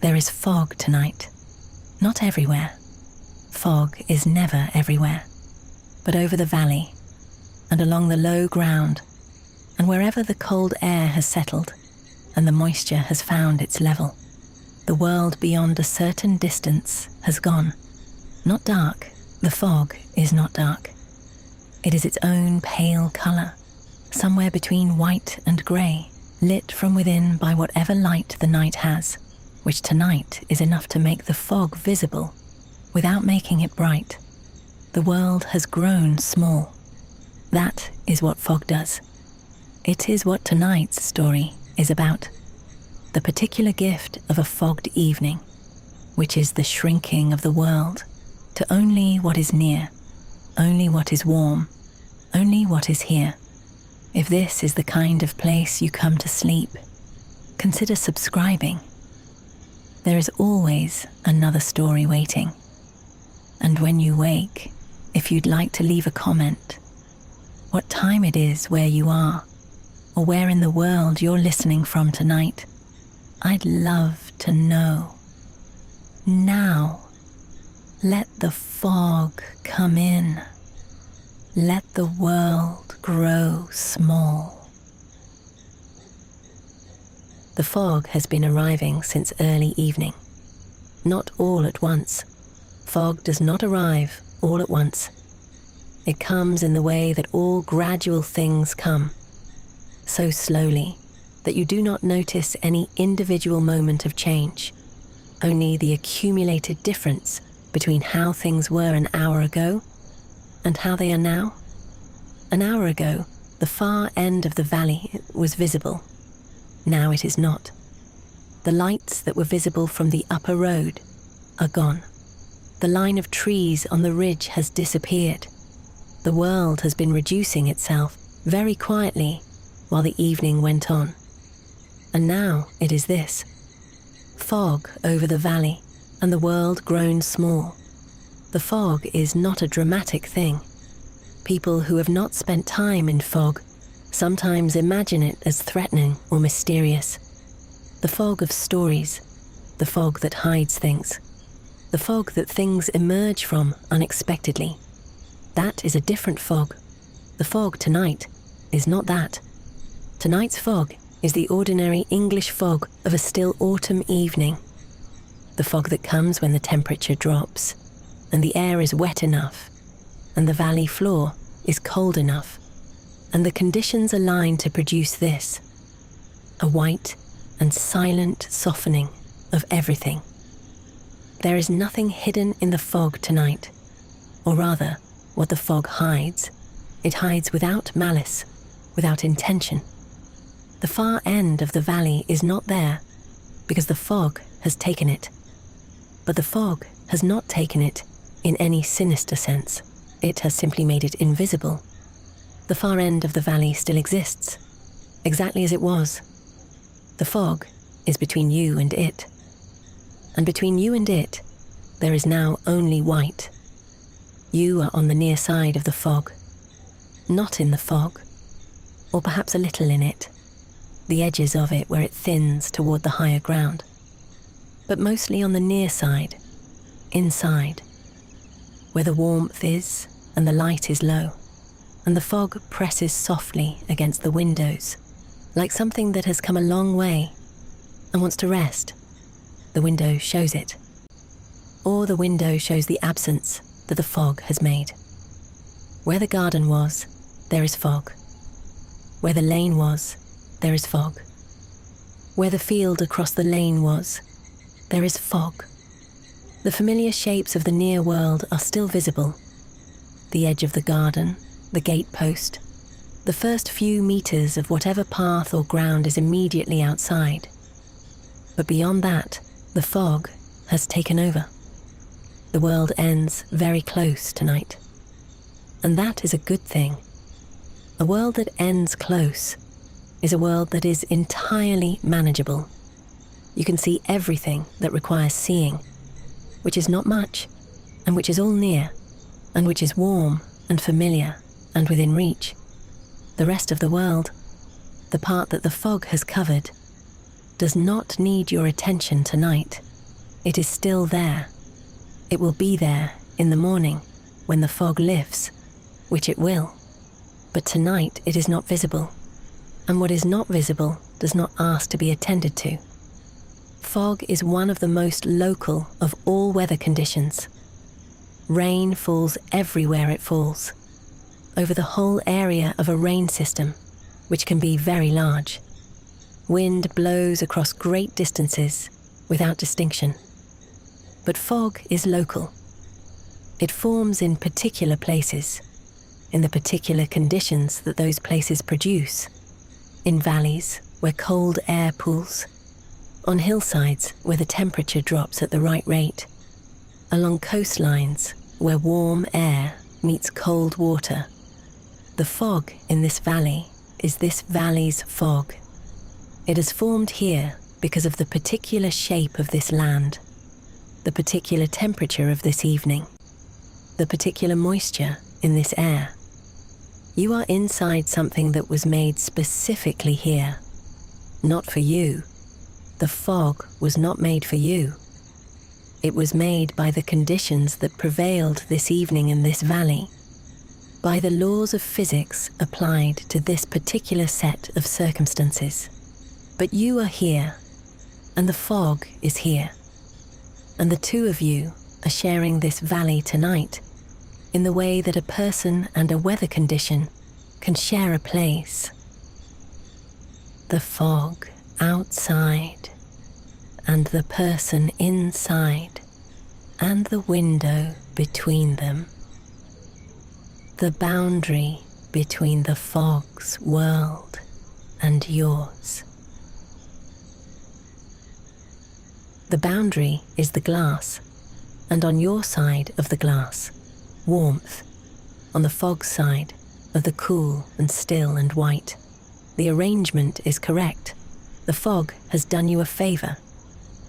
There is fog tonight. Not everywhere. Fog is never everywhere, but over the valley and along the low ground, and wherever the cold air has settled and the moisture has found its level, the world beyond a certain distance has gone. Not dark. The fog is not dark. It is its own pale colour, somewhere between white and grey, lit from within by whatever light the night has, which tonight is enough to make the fog visible without making it bright. The world has grown small. That is what fog does. It is what tonight's story is about. The particular gift of a fogged evening, which is the shrinking of the world to only what is near, only what is warm, only what is here. If this is the kind of place you come to sleep, consider subscribing. There is always another story waiting. And when you wake, if you'd like to leave a comment, what time it is where you are, or where in the world you're listening from tonight, I'd love to know. Now, let the fog come in. Let the world grow small. The fog has been arriving since early evening. Not all at once. Fog does not arrive all at once. It comes in the way that all gradual things come, so slowly that you do not notice any individual moment of change, only the accumulated difference between how things were an hour ago and how they are now. An hour ago, the far end of the valley was visible. Now it is not. The lights that were visible from the upper road are gone. The line of trees on the ridge has disappeared. The world has been reducing itself very quietly while the evening went on. And now it is this. Fog over the valley, and the world grown small. The fog is not a dramatic thing. People who have not spent time in fog sometimes imagine it as threatening or mysterious. The fog of stories, the fog that hides things, the fog that things emerge from unexpectedly. That is a different fog. The fog tonight is not that. Tonight's fog is the ordinary English fog of a still autumn evening. The fog that comes when the temperature drops, and the air is wet enough, and the valley floor is cold enough, and the conditions align to produce this, a white and silent softening of everything. There is nothing hidden in the fog tonight, or rather, what the fog hides. It hides without malice, without intention. The far end of the valley is not there, because the fog has taken it. But the fog has not taken it in any sinister sense. It has simply made it invisible. The far end of the valley still exists, exactly as it was. The fog is between you and it. And between you and it, there is now only white. You are on the near side of the fog, not in the fog, or perhaps a little in it, the edges of it where it thins toward the higher ground, but mostly on the near side, inside, where the warmth is and the light is low, and the fog presses softly against the windows, like something that has come a long way and wants to rest. The window shows it, or the window shows the absence that the fog has made. Where the garden was, there is fog. Where the lane was, there is fog. Where the field across the lane was, there is fog. The familiar shapes of the near world are still visible. The edge of the garden, the gate post, the first few meters of whatever path or ground is immediately outside. But beyond that, the fog has taken over. The world ends very close tonight. And that is a good thing. A world that ends close is a world that is entirely manageable. You can see everything that requires seeing, which is not much, and which is all near, and which is warm and familiar and within reach. The rest of the world, the part that the fog has covered, does not need your attention tonight. It is still there. It will be there in the morning when the fog lifts, which it will. But tonight it is not visible, and what is not visible does not ask to be attended to. Fog is one of the most local of all weather conditions. Rain falls everywhere it falls, over the whole area of a rain system, which can be very large. Wind blows across great distances without distinction. But fog is local. It forms in particular places, in the particular conditions that those places produce, in valleys where cold air pools, on hillsides where the temperature drops at the right rate, along coastlines where warm air meets cold water. The fog in this valley is this valley's fog. It has formed here because of the particular shape of this land, the particular temperature of this evening, the particular moisture in this air. You are inside something that was made specifically here, not for you. The fog was not made for you. It was made by the conditions that prevailed this evening in this valley, by the laws of physics applied to this particular set of circumstances. But you are here, and the fog is here, and the two of you are sharing this valley tonight in the way that a person and a weather condition can share a place. The fog outside, and the person inside, and the window between them. The boundary between the fog's world and yours. The boundary is the glass, and on your side of the glass, warmth. On the fog's side of the cool and still and white. The arrangement is correct. The fog has done you a favor.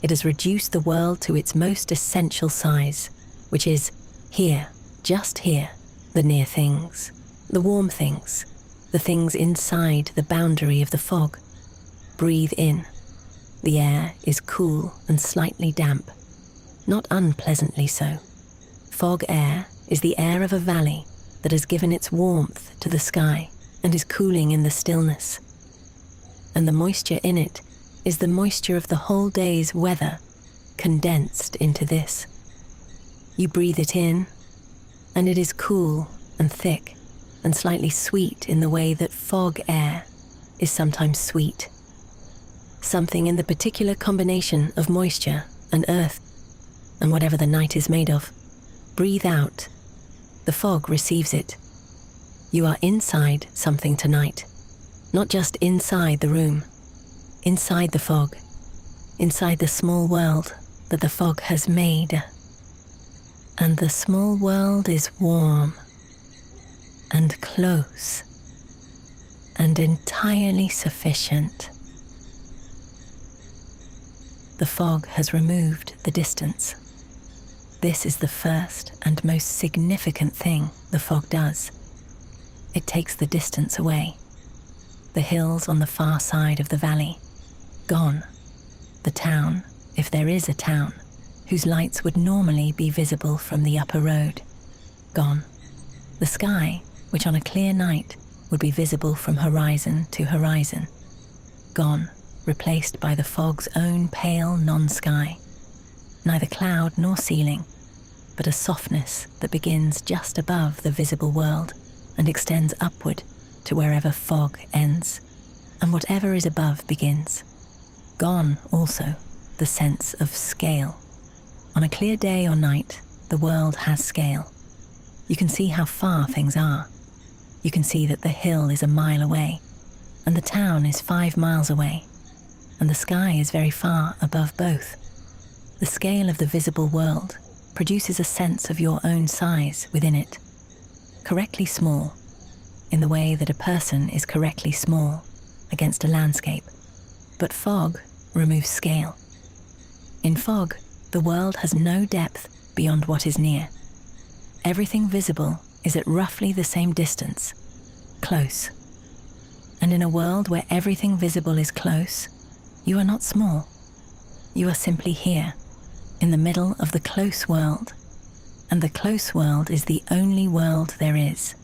It has reduced the world to its most essential size, which is here, just here, the near things, the warm things, the things inside the boundary of the fog. Breathe in. The air is cool and slightly damp, not unpleasantly so. Fog air is the air of a valley that has given its warmth to the sky and is cooling in the stillness. And the moisture in it is the moisture of the whole day's weather condensed into this. You breathe it in, and it is cool and thick and slightly sweet in the way that fog air is sometimes sweet. Something in the particular combination of moisture and earth, and whatever the night is made of. Breathe out. The fog receives it. You are inside something tonight, not just inside the room, inside the fog, inside the small world that the fog has made. And the small world is warm and close and entirely sufficient. The fog has removed the distance. This is the first and most significant thing the fog does. It takes the distance away. The hills on the far side of the valley, gone. The town, if there is a town, whose lights would normally be visible from the upper road, gone. The sky, which on a clear night would be visible from horizon to horizon, gone. Replaced by the fog's own pale non-sky, neither cloud nor ceiling, but a softness that begins just above the visible world and extends upward to wherever fog ends, and whatever is above begins. Gone also the sense of scale. On a clear day or night, the world has scale. You can see how far things are. You can see that the hill is a mile away, and the town is 5 miles away, and the sky is very far above both. The scale of the visible world produces a sense of your own size within it, correctly small, in the way that a person is correctly small against a landscape. But fog removes scale. In fog, the world has no depth beyond what is near. Everything visible is at roughly the same distance, close. And in a world where everything visible is close, you are not small. You are simply here, in the middle of the close world, and the close world is the only world there is.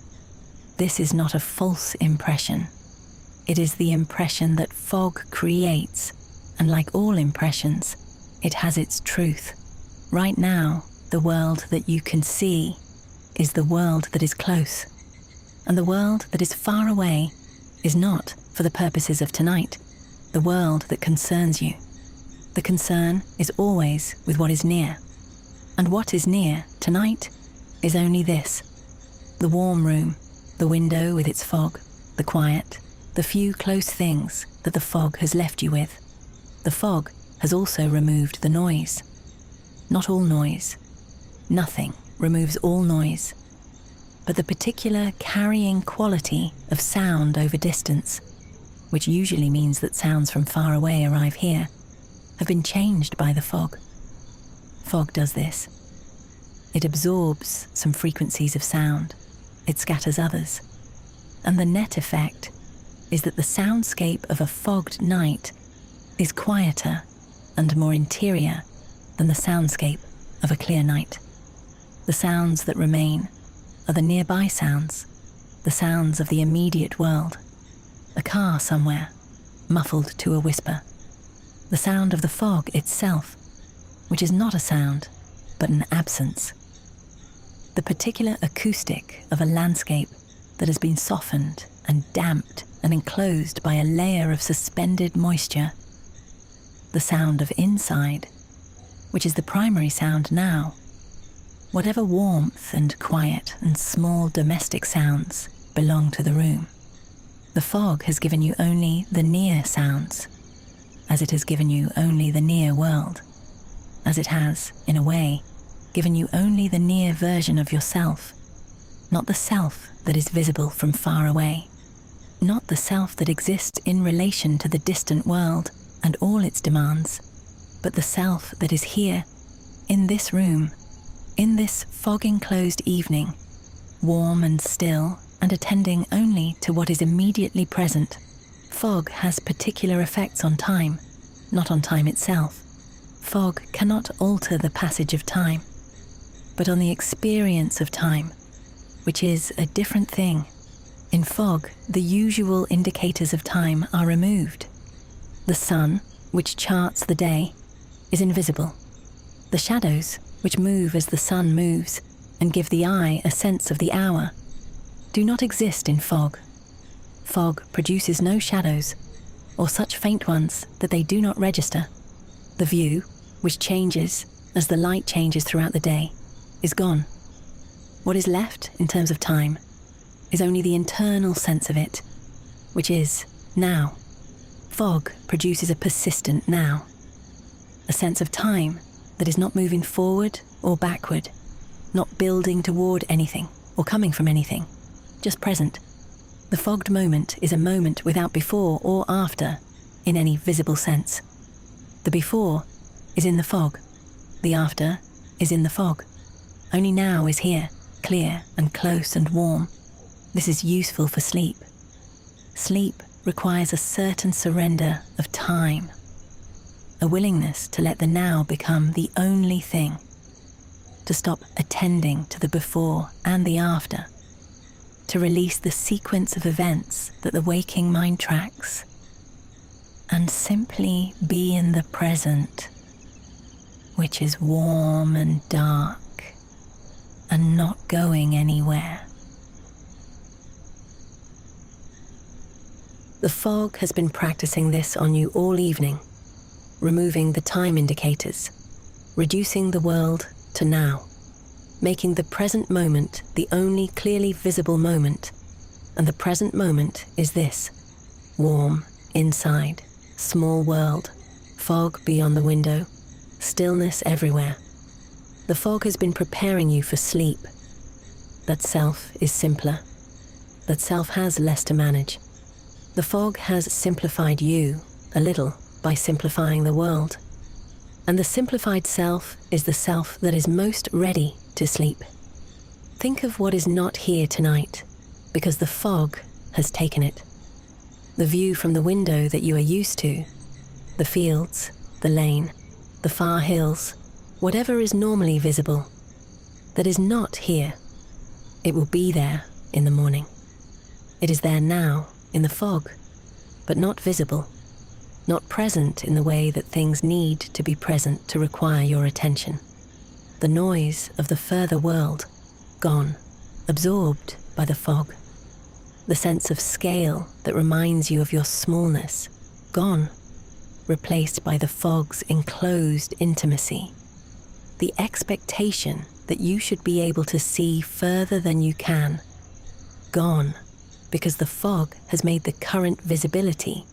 This is not a false impression. It is the impression that fog creates, and like all impressions, it has its truth. Right now, the world that you can see is the world that is close, and the world that is far away is not, for the purposes of tonight, the world that concerns you. The concern is always with what is near, and what is near tonight is only this: the warm room, the window with its fog, the quiet, the few close things that the fog has left you with. The fog has also removed the noise. Not all noise. Nothing removes all noise. But the particular carrying quality of sound over distance, which usually means that sounds from far away arrive here, have been changed by the fog. Fog does this. It absorbs some frequencies of sound. It scatters others. And the net effect is that the soundscape of a fogged night is quieter and more interior than the soundscape of a clear night. The sounds that remain are the nearby sounds, the sounds of the immediate world, a car somewhere, muffled to a whisper, the sound of the fog itself, which is not a sound, but an absence, the particular acoustic of a landscape that has been softened and damped and enclosed by a layer of suspended moisture, the sound of inside, which is the primary sound now. Whatever warmth and quiet and small domestic sounds belong to the room. The fog has given you only the near sounds, as it has given you only the near world, as it has, in a way, given you only the near version of yourself, not the self that is visible from far away, not the self that exists in relation to the distant world and all its demands, but the self that is here, in this room, in this fog-enclosed evening, warm and still and attending only to what is immediately present. Fog has particular effects on time, not on time itself. Fog cannot alter the passage of time, but on the experience of time, which is a different thing. In fog, the usual indicators of time are removed. The sun, which charts the day, is invisible. The shadows, which move as the sun moves and give the eye a sense of the hour, do not exist in fog. Fog produces no shadows, or such faint ones that they do not register. The view, which changes as the light changes throughout the day, is gone. What is left in terms of time is only the internal sense of it, which is now. Fog produces a persistent now, a sense of time that is not moving forward or backward, not building toward anything or coming from anything, just present. The fogged moment is a moment without before or after in any visible sense. The before is in the fog, the after is in the fog. Only now is here, clear and close and warm. This is useful for sleep. Sleep requires a certain surrender of time, a willingness to let the now become the only thing, to stop attending to the before and the after, to release the sequence of events that the waking mind tracks, and simply be in the present, which is warm and dark and not going anywhere. The fog has been practicing this on you all evening, removing the time indicators, reducing the world to now, making the present moment the only clearly visible moment, and the present moment is this: warm, inside, small world, fog beyond the window, stillness everywhere. The fog has been preparing you for sleep. That self is simpler. That self has less to manage. The fog has simplified you a little by simplifying the world. And the simplified self is the self that is most ready to sleep. Think of what is not here tonight, because the fog has taken it. The view from the window that you are used to, the fields, the lane, the far hills, Whatever is normally visible, that is not here, it will be there in the morning. It is there now in the fog, but not visible, not present in the way that things need to be present to require your attention. The noise of the further world, gone, absorbed by the fog. The sense of scale that reminds you of your smallness, gone, replaced by the fog's enclosed intimacy. The expectation that you should be able to see further than you can, gone, because the fog has made the current visibility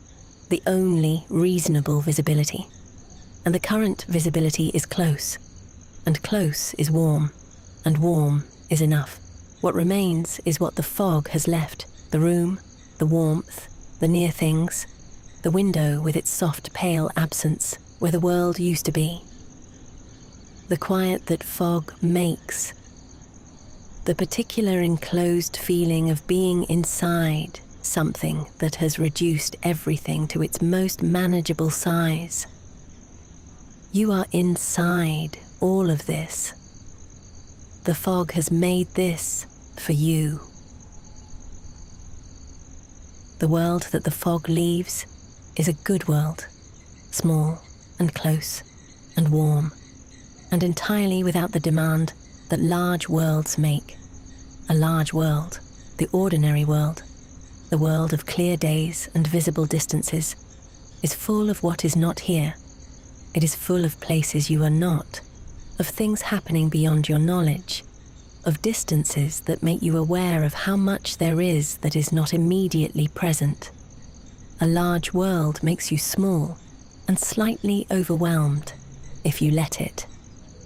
the only reasonable visibility. And the current visibility is close, and close is warm, and warm is enough. What remains is what the fog has left: the room, the warmth, the near things, the window with its soft pale absence where the world used to be. The quiet that fog makes. The particular enclosed feeling of being inside something that has reduced everything to its most manageable size. You are inside all of this. The fog has made this for you. The world that the fog leaves is a good world, small and close and warm, and entirely without the demand that large worlds make. A large world, the ordinary world, the world of clear days and visible distances, is full of what is not here. It is full of places you are not, of things happening beyond your knowledge, of distances that make you aware of how much there is that is not immediately present. A large world makes you small and slightly overwhelmed if you let it.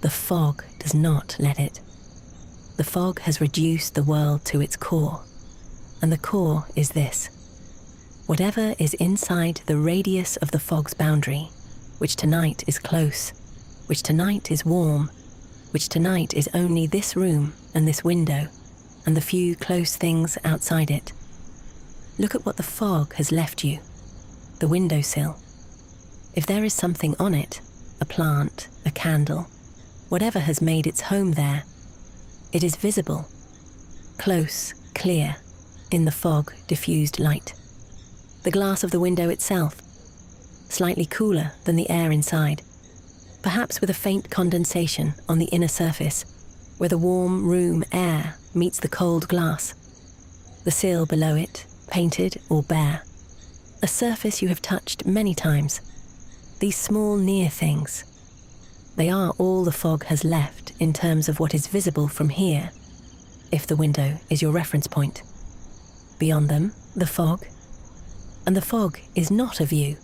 The fog does not let it. The fog has reduced the world to its core, and the core is this: whatever is inside the radius of the fog's boundary, which tonight is close, which tonight is warm, which tonight is only this room and this window, and the few close things outside it. Look at what the fog has left you: the windowsill. If there is something on it, a plant, a candle, whatever has made its home there, it is visible, close, clear, in the fog-diffused light. The glass of the window itself, slightly cooler than the air inside, perhaps with a faint condensation on the inner surface, where the warm room air meets the cold glass. The sill below it, painted or bare, a surface you have touched many times. These small near things, they are all the fog has left in terms of what is visible from here, if the window is your reference point. Beyond them, the fog. And the fog is not a view.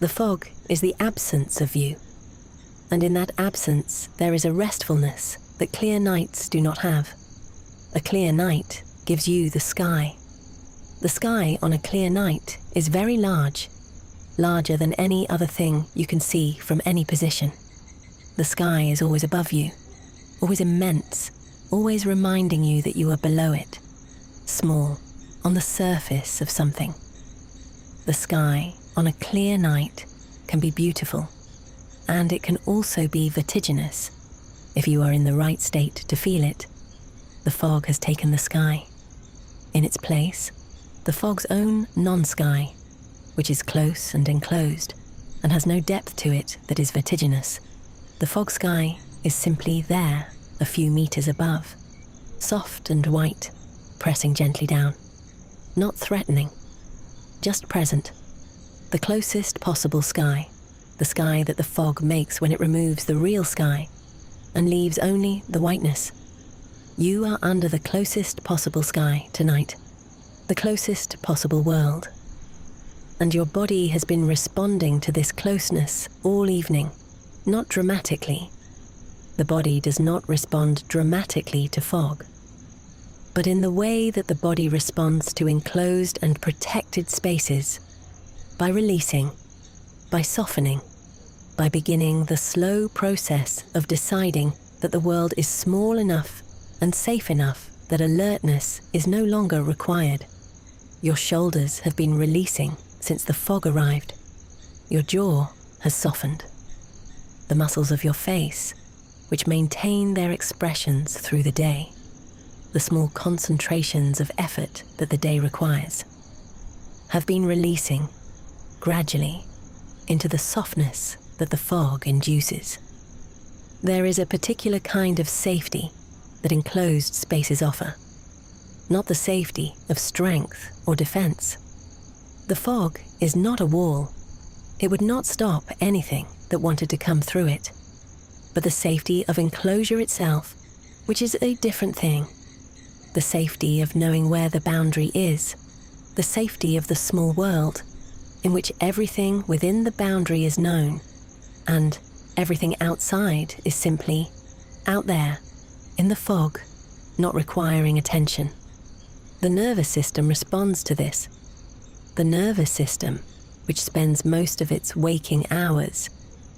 The fog is the absence of view. And in that absence, there is a restfulness that clear nights do not have. A clear night gives you the sky. The sky on a clear night is very large, larger than any other thing you can see from any position. The sky is always above you, always immense, always reminding you that you are below it, small, on the surface of something. The sky on a clear night can be beautiful, and it can also be vertiginous if you are in the right state to feel it. The fog has taken the sky. In its place, the fog's own non-sky, which is close and enclosed and has no depth to it that is vertiginous. The fog sky is simply there, a few meters above, soft and white, pressing gently down, not threatening, just present. The closest possible sky, the sky that the fog makes when it removes the real sky and leaves only the whiteness. You are under the closest possible sky tonight, the closest possible world. And your body has been responding to this closeness all evening, not dramatically. The body does not respond dramatically to fog, but in the way that the body responds to enclosed and protected spaces, by releasing, by softening, by beginning the slow process of deciding that the world is small enough and safe enough that alertness is no longer required. Your shoulders have been releasing since the fog arrived. Your jaw has softened. The muscles of your face which maintain their expressions through the day, the small concentrations of effort that the day requires, have been releasing gradually into the softness that the fog induces. There is a particular kind of safety that enclosed spaces offer, not the safety of strength or defense. The fog is not a wall. It would not stop anything that wanted to come through it, but the safety of enclosure itself, which is a different thing. The safety of knowing where the boundary is, the safety of the small world in which everything within the boundary is known, and everything outside is simply out there, in the fog, not requiring attention. The nervous system responds to this. The nervous system, which spends most of its waking hours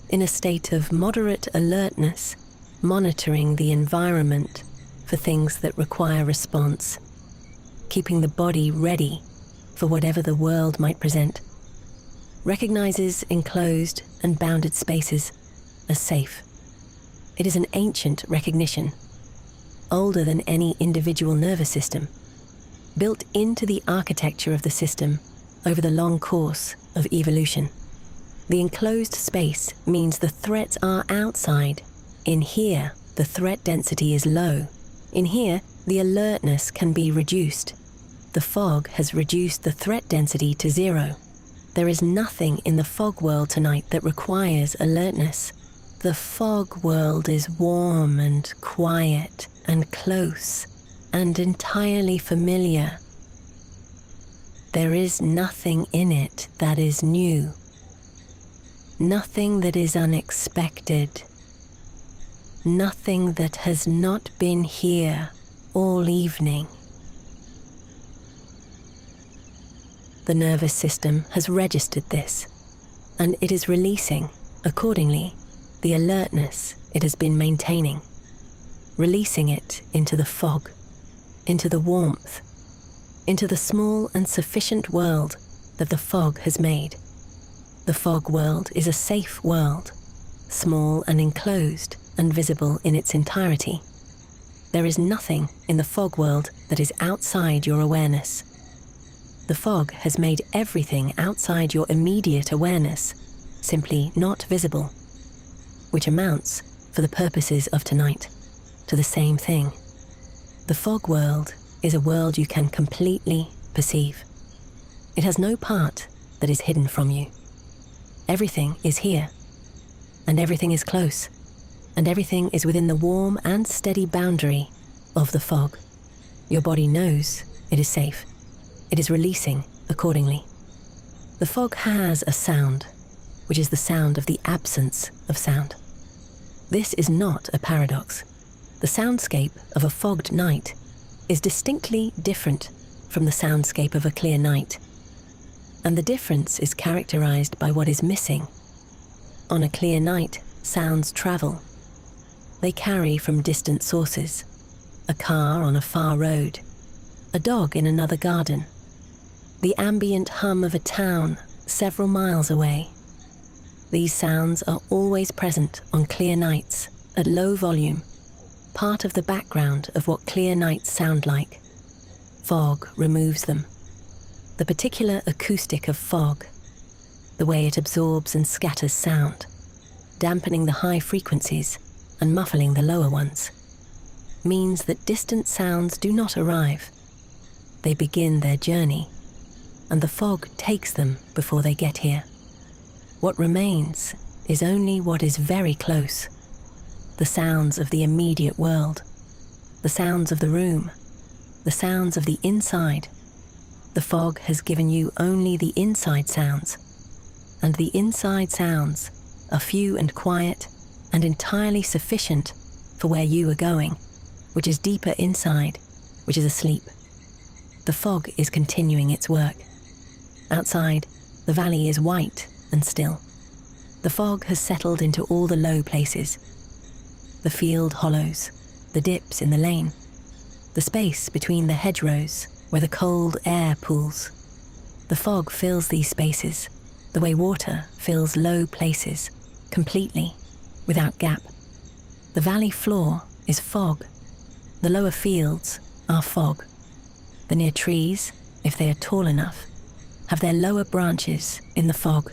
in a state of moderate alertness, monitoring the environment for things that require response, keeping the body ready for whatever the world might present, recognizes enclosed and bounded spaces as safe. It is an ancient recognition, older than any individual nervous system, built into the architecture of the system over the long course of evolution. The enclosed space means the threats are outside. In here, the threat density is low. In here, the alertness can be reduced. The fog has reduced the threat density to 0. There is nothing in the fog world tonight that requires alertness. The fog world is warm and quiet and close and entirely familiar. There is nothing in it that is new, nothing that is unexpected, nothing that has not been here all evening. The nervous system has registered this, and it is releasing, accordingly, the alertness it has been maintaining, releasing it into the fog, into the warmth, into the small and sufficient world that the fog has made. The fog world is a safe world, small and enclosed and visible in its entirety. There is nothing in the fog world that is outside your awareness. The fog has made everything outside your immediate awareness simply not visible, which amounts, for the purposes of tonight, to the same thing. The fog world is a world you can completely perceive. It has no part that is hidden from you. Everything is here, and everything is close, and everything is within the warm and steady boundary of the fog. Your body knows it is safe. It is releasing accordingly. The fog has a sound, which is the sound of the absence of sound. This is not a paradox. The soundscape of a fogged night is distinctly different from the soundscape of a clear night, and the difference is characterized by what is missing. On a clear night, sounds travel. They carry from distant sources: a car on a far road, a dog in another garden, the ambient hum of a town several miles away. These sounds are always present on clear nights at low volume, part of the background of what clear nights sound like. Fog removes them. The particular acoustic of fog, the way it absorbs and scatters sound, dampening the high frequencies and muffling the lower ones, means that distant sounds do not arrive. They begin their journey, and the fog takes them before they get here. What remains is only what is very close: the sounds of the immediate world, the sounds of the room, the sounds of the inside. The fog has given you only the inside sounds, and the inside sounds are few and quiet and entirely sufficient for where you are going, which is deeper inside, which is asleep. The fog is continuing its work. Outside, the valley is white and still. The fog has settled into all the low places: the field hollows, the dips in the lane, the space between the hedgerows where the cold air pools. The fog fills these spaces the way water fills low places, completely, without gap. The valley floor is fog. The lower fields are fog. The near trees, if they are tall enough, have their lower branches in the fog,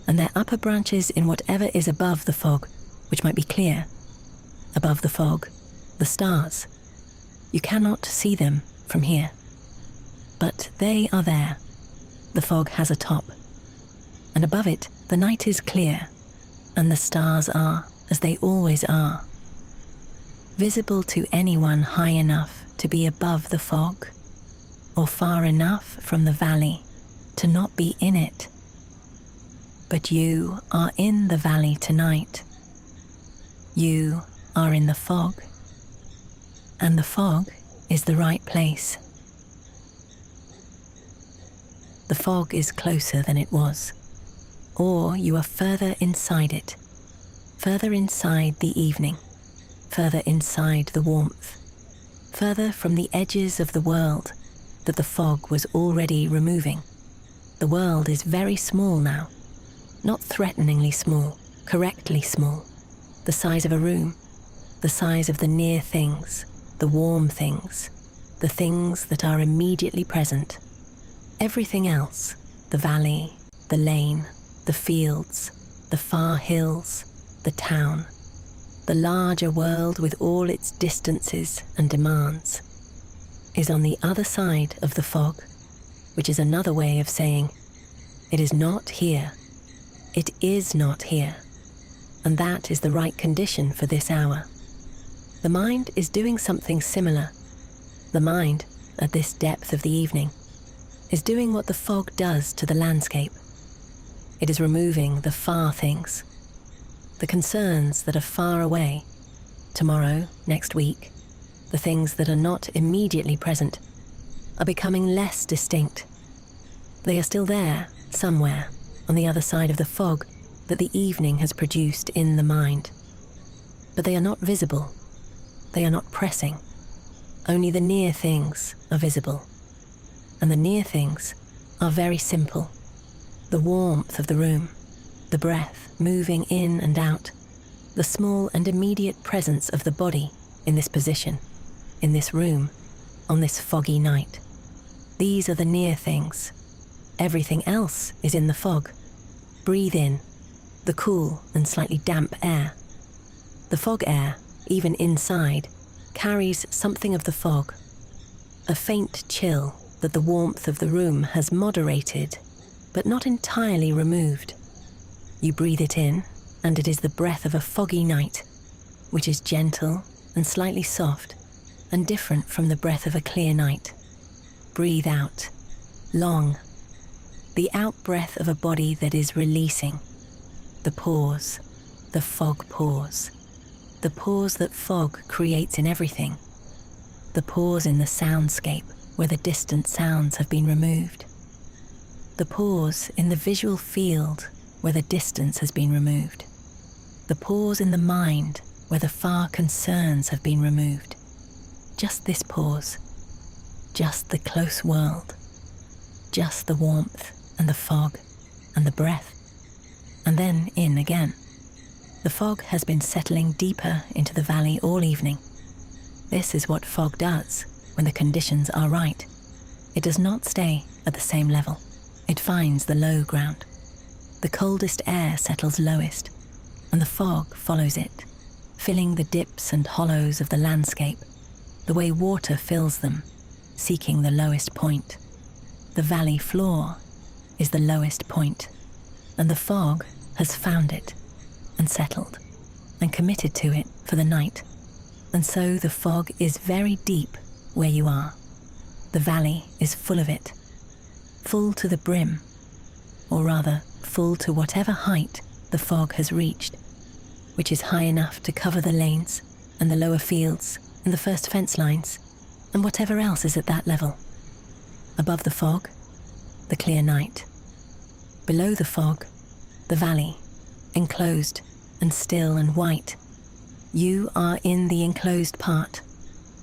and their upper branches in whatever is above the fog, which might be clear. Above the fog, the stars. You cannot see them from here. But they are there. The fog has a top. And above it, the night is clear, and the stars are, as they always are, visible to anyone high enough to be above the fog, or far enough from the valley to not be in it. But you are in the valley tonight. You are in the fog, and the fog is the right place. The fog is closer than it was, or you are further inside it, further inside the evening, further inside the warmth, further from the edges of the world that the fog was already removing. The world is very small now, not threateningly small, correctly small, the size of a room, the size of the near things, the warm things, the things that are immediately present. Everything else, the valley, the lane, the fields, the far hills, the town, the larger world with all its distances and demands, is on the other side of the fog, which is another way of saying, it is not here. It is not here. And that is the right condition for this hour. The mind is doing something similar. The mind, at this depth of the evening, is doing what the fog does to the landscape. It is removing the far things, the concerns that are far away, tomorrow, next week, the things that are not immediately present, are becoming less distinct. They are still there, somewhere, on the other side of the fog that the evening has produced in the mind. But they are not visible. They are not pressing. Only the near things are visible. And the near things are very simple. The warmth of the room, the breath moving in and out, the small and immediate presence of the body in this position, in this room, on this foggy night. These are the near things. Everything else is in the fog. Breathe in the cool and slightly damp air. The fog air, even inside, carries something of the fog, a faint chill that the warmth of the room has moderated, but not entirely removed. You breathe it in, and it is the breath of a foggy night, which is gentle and slightly soft, and different from the breath of a clear night. Breathe out, long, the out-breath of a body that is releasing, the pause, the fog pause, the pause that fog creates in everything, the pause in the soundscape where the distant sounds have been removed, the pause in the visual field where the distance has been removed, the pause in the mind where the far concerns have been removed. Just this pause, just the close world, just the warmth and the fog and the breath, and then in again. The fog has been settling deeper into the valley all evening. This is what fog does when the conditions are right. It does not stay at the same level. It finds the low ground. The coldest air settles lowest, and the fog follows it, filling the dips and hollows of the landscape, the way water fills them, seeking the lowest point. The valley floor is the lowest point, and the fog has found it, and settled, and committed to it for the night. And so the fog is very deep where you are. The valley is full of it, full to the brim, or rather, full to whatever height the fog has reached, which is high enough to cover the lanes and the lower fields and the first fence lines, and whatever else is at that level. Above the fog, the clear night. Below the fog, the valley, enclosed and still and white. You are in the enclosed part,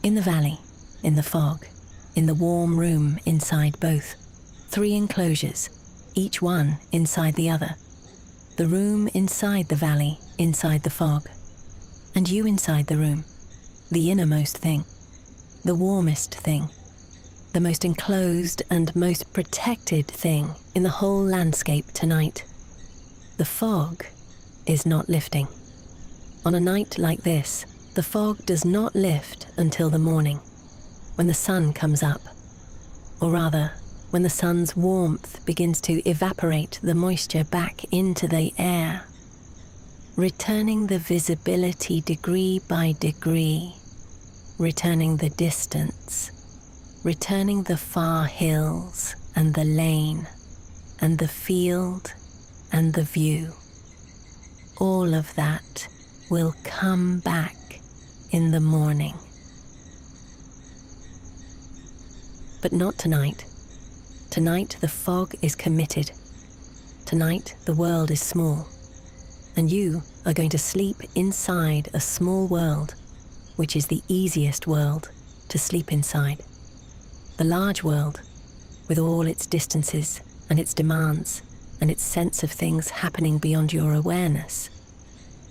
in the valley, in the fog, in the warm room inside both. 3 enclosures, each one inside the other. The room inside the valley, inside the fog. and you inside the room, the innermost thing, the warmest thing, the most enclosed and most protected thing in the whole landscape tonight. The fog is not lifting. On a night like this, the fog does not lift until the morning, when the sun comes up, or rather, when the sun's warmth begins to evaporate the moisture back into the air, returning the visibility degree by degree, returning the distance, returning the far hills and the lane and the field and the view. All of that will come back in the morning. But not tonight. Tonight the fog is committed. Tonight the world is small, and you are going to sleep inside a small world, which is the easiest world to sleep inside. The large world, with all its distances and its demands and its sense of things happening beyond your awareness.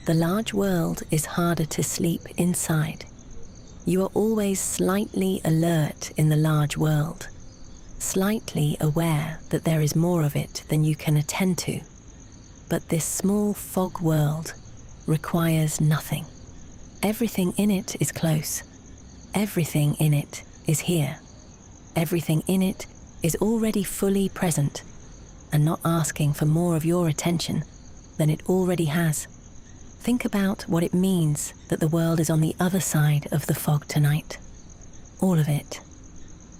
The large world is harder to sleep inside. You are always slightly alert in the large world, slightly aware that there is more of it than you can attend to. But this small fog world requires nothing. Everything in it is close. Everything in it is here. Everything in it is already fully present and not asking for more of your attention than it already has. Think about what it means that the world is on the other side of the fog tonight. All of it.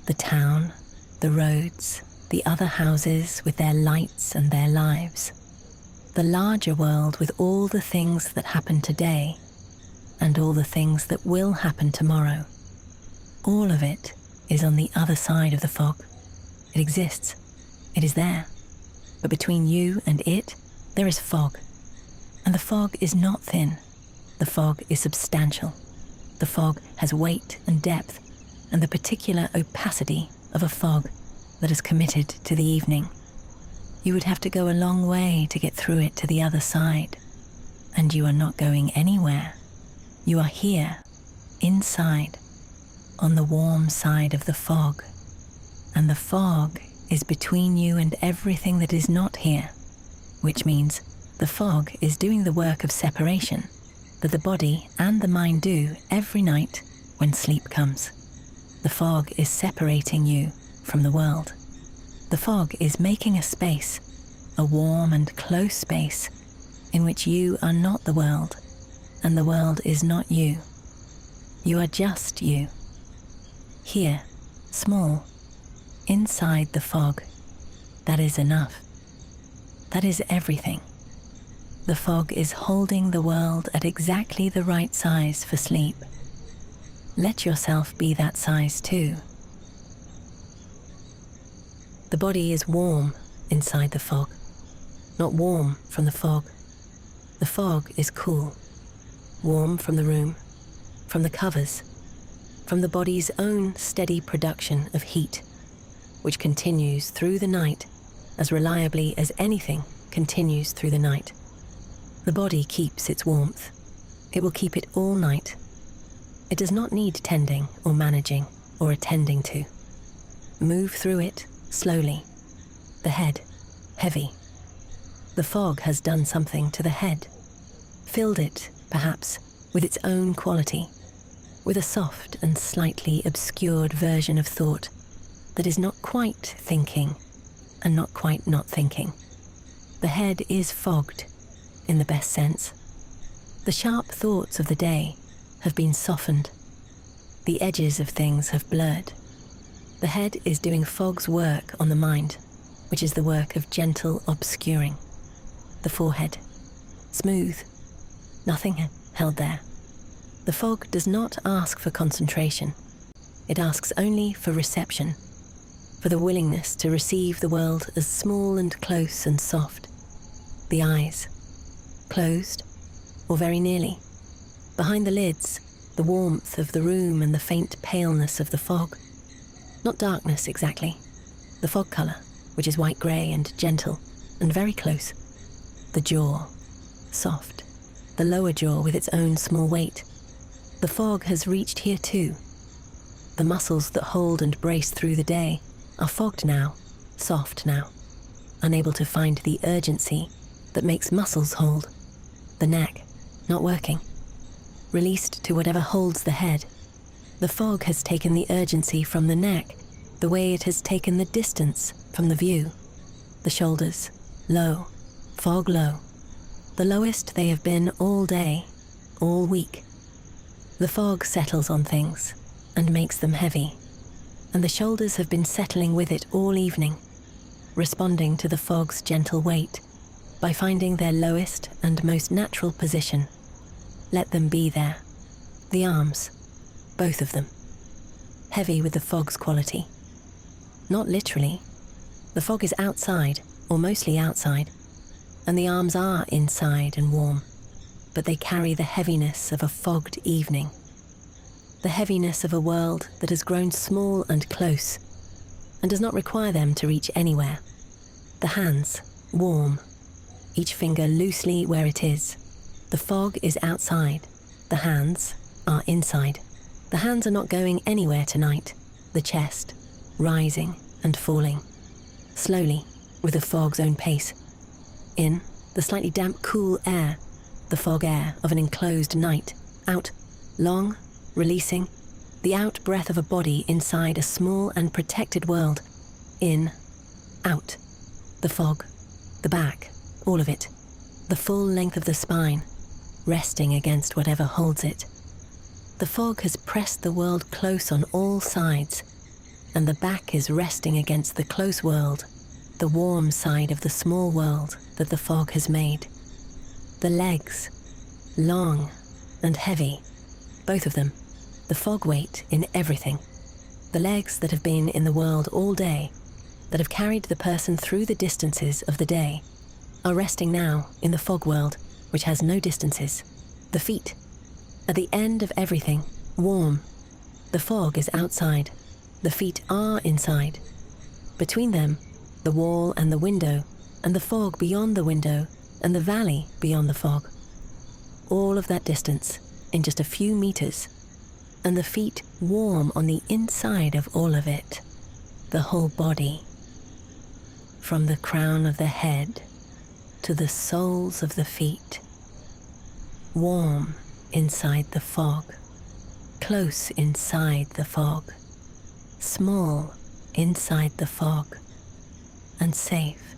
The town, the roads, the other houses with their lights and their lives. The larger world with all the things that happen today and all the things that will happen tomorrow. All of it is on the other side of the fog. It exists. It is there. But between you and it, there is fog. And the fog is not thin. The fog is substantial. The fog has weight and depth and the particular opacity of a fog that is committed to the evening. You would have to go a long way to get through it to the other side. And you are not going anywhere. You are here, inside, on the warm side of the fog. And the fog is between you and everything that is not here, which means the fog is doing the work of separation that the body and the mind do every night when sleep comes. The fog is separating you from the world. The fog is making a space, a warm and close space, in which you are not the world, and the world is not you. You are just you. Here, small, inside the fog. That is enough. That is everything. The fog is holding the world at exactly the right size for sleep. Let yourself be that size too. The body is warm inside the fog, not warm from the fog. The fog is cool, warm from the room, from the covers, from the body's own steady production of heat, which continues through the night as reliably as anything continues through the night. The body keeps its warmth. It will keep it all night. It does not need tending or managing or attending to. Move through it slowly. The head, heavy. The fog has done something to the head. Filled it, perhaps, with its own quality, with a soft and slightly obscured version of thought that is not quite thinking and not quite not thinking. The head is fogged, in the best sense. The sharp thoughts of the day have been softened. The edges of things have blurred. The head is doing fog's work on the mind, which is the work of gentle obscuring. The forehead, smooth, nothing held there. The fog does not ask for concentration. It asks only for reception, for the willingness to receive the world as small and close and soft. The eyes, closed, or very nearly. Behind the lids, the warmth of the room and the faint paleness of the fog. Not darkness exactly. The fog colour, which is white-grey and gentle, and very close. The jaw, soft, the lower jaw with its own small weight. The fog has reached here too. The muscles that hold and brace through the day are fogged now, soft now, unable to find the urgency that makes muscles hold. The neck, not working, released to whatever holds the head. The fog has taken the urgency from the neck, the way it has taken the distance from the view. The shoulders, low, fog low, the lowest they have been all day, all week. The fog settles on things and makes them heavy, and the shoulders have been settling with it all evening, responding to the fog's gentle weight by finding their lowest and most natural position. Let them be there. The arms, both of them, heavy with the fog's quality. Not literally. The fog is outside, or mostly outside, and the arms are inside and warm, but they carry the heaviness of a fogged evening, the heaviness of a world that has grown small and close, and does not require them to reach anywhere. The hands, warm, each finger loosely where it is. The fog is outside, the hands are inside. The hands are not going anywhere tonight. The chest, rising and falling, slowly, with the fog's own pace. In, the slightly damp, cool air, the fog air of an enclosed night. Out, long, releasing, the out-breath of a body inside a small and protected world. In, out, the fog, the back, all of it, the full length of the spine, resting against whatever holds it. The fog has pressed the world close on all sides, and the back is resting against the close world, the warm side of the small world that the fog has made. The legs, long and heavy, both of them, the fog weight in everything. The legs that have been in the world all day, that have carried the person through the distances of the day, are resting now in the fog world, which has no distances. The feet, at the end of everything, warm. The fog is outside. The feet are inside. Between them, the wall and the window, and the fog beyond the window, and the valley beyond the fog. All of that distance, in just a few meters, and the feet warm on the inside of all of it. The whole body, from the crown of the head to the soles of the feet, warm inside the fog, close inside the fog, small inside the fog, and safe.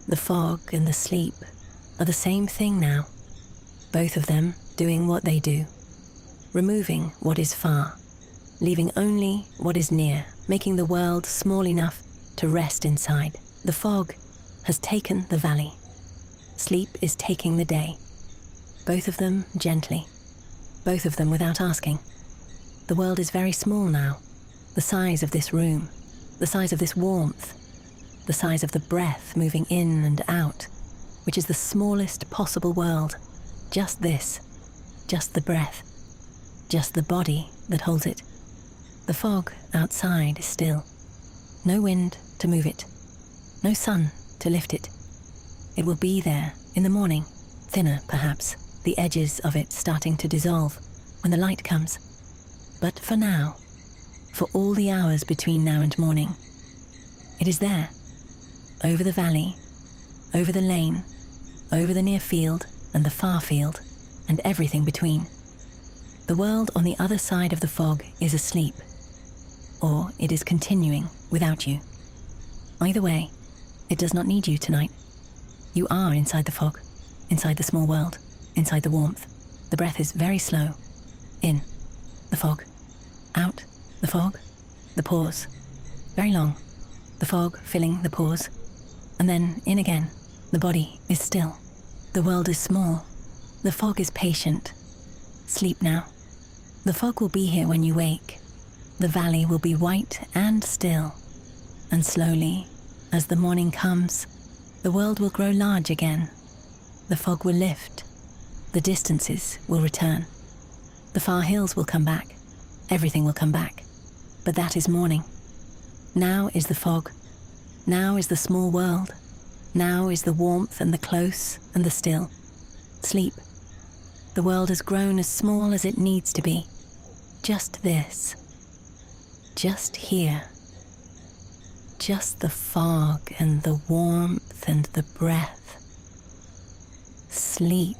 The fog and the sleep are the same thing now, both of them doing what they do, removing what is far, leaving only what is near, making the world small enough to rest inside. The fog has taken the valley. Sleep is taking the day. Both of them gently, both of them without asking. The world is very small now, the size of this room, the size of this warmth, the size of the breath moving in and out, which is the smallest possible world. Just this, just the breath, just the body that holds it. The fog outside is still. No wind to move it, no sun to lift it. It will be there in the morning, thinner perhaps, the edges of it starting to dissolve when the light comes. But for now, for all the hours between now and morning, it is there, over the valley, over the lane, over the near field and the far field, and everything between. The world on the other side of the fog is asleep, or it is continuing without you. Either way, it does not need you tonight. You are inside the fog, inside the small world, inside the warmth. The breath is very slow. In, the fog. Out, the fog. The pause. Very long. The fog filling the pause. And then in again. The body is still. The world is small. The fog is patient. Sleep now. The fog will be here when you wake. The valley will be white and still. And slowly, as the morning comes, the world will grow large again. The fog will lift. The distances will return. The far hills will come back. Everything will come back. But that is morning. Now is the fog. Now is the small world. Now is the warmth and the close and the still. Sleep. The world has grown as small as it needs to be. Just this. Just here. Just the fog and the warmth and the breath. Sleep.